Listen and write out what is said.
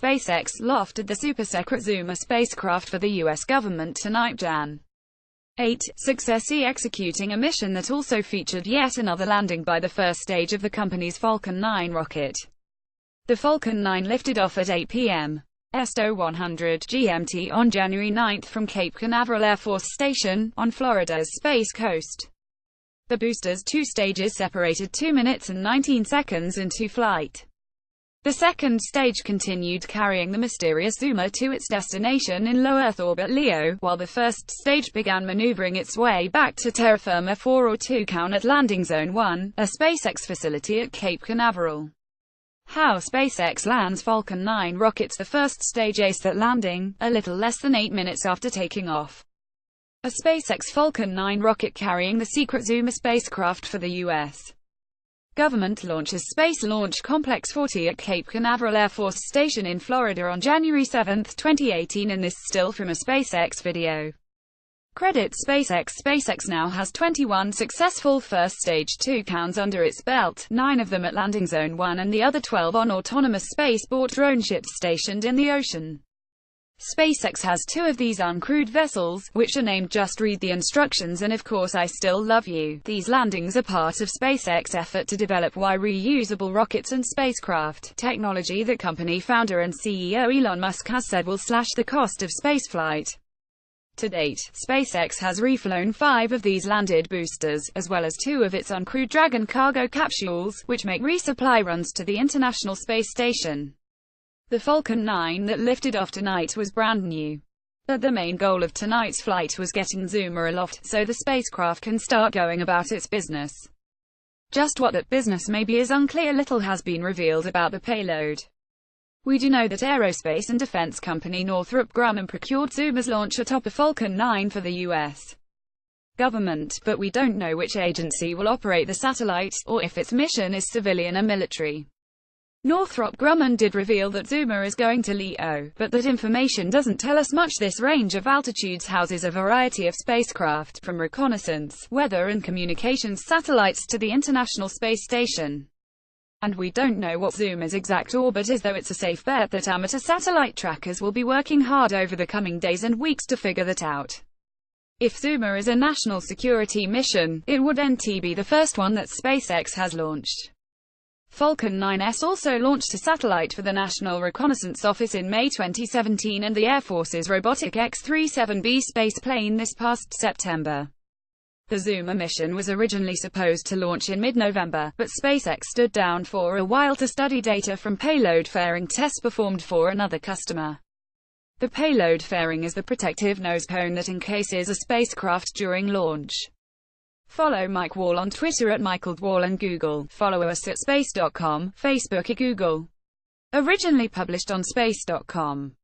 SpaceX lofted the super-secret Zuma spacecraft for the U.S. government tonight, Jan. 8, successfully executing a mission that also featured yet another landing by the first stage of the company's Falcon 9 rocket. The Falcon 9 lifted off at 8 p.m. Esto 100 GMT on January 9 from Cape Canaveral Air Force Station, on Florida's Space Coast. The booster's two stages separated 2 minutes and 19 seconds into flight. The second stage continued carrying the mysterious Zuma to its destination in low Earth orbit LEO, while the first stage began maneuvering its way back to terra firma 4 or 2 count at Landing Zone 1, a SpaceX facility at Cape Canaveral. How SpaceX lands Falcon 9 rockets. The first stage aced at landing, a little less than 8 minutes after taking off. A SpaceX Falcon 9 rocket carrying the secret Zuma spacecraft for the U.S. government launches Space Launch Complex 40 at Cape Canaveral Air Force Station in Florida on January 7, 2018, and this still from a SpaceX video. Credit SpaceX. SpaceX now has 21 successful first-stage 2 counts under its belt, 9 of them at Landing Zone 1 and the other 12 on autonomous spaceport drone ships stationed in the ocean. SpaceX has 2 of these uncrewed vessels, which are named Just Read the Instructions and Of Course I Still Love You. These landings are part of SpaceX's effort to develop reusable rockets and spacecraft, technology that company founder and CEO Elon Musk has said will slash the cost of spaceflight. To date, SpaceX has reflown 5 of these landed boosters, as well as 2 of its uncrewed Dragon cargo capsules, which make resupply runs to the International Space Station. The Falcon 9 that lifted off tonight was brand new. But the main goal of tonight's flight was getting Zuma aloft, so the spacecraft can start going about its business. Just what that business may be is unclear. Little has been revealed about the payload. We do know that aerospace and defense company Northrop Grumman procured Zuma's launch atop a Falcon 9 for the U.S. government, but we don't know which agency will operate the satellite, or if its mission is civilian or military. Northrop Grumman did reveal that Zuma is going to LEO, but that information doesn't tell us much. This range of altitudes houses a variety of spacecraft, from reconnaissance, weather and communications satellites to the International Space Station. And we don't know what Zuma's exact orbit is, though it's a safe bet that amateur satellite trackers will be working hard over the coming days and weeks to figure that out. If Zuma is a national security mission, it would be the first one that SpaceX has launched. Falcon 9's also launched a satellite for the National Reconnaissance Office in May 2017 and the Air Force's robotic X-37B spaceplane this past September. The Zuma mission was originally supposed to launch in mid-November, but SpaceX stood down for a while to study data from payload fairing tests performed for another customer. The payload fairing is the protective nose cone that encases a spacecraft during launch. Follow Mike Wall on Twitter at @MichaelWall and Google. Follow us at space.com, Facebook at Google. Originally published on space.com.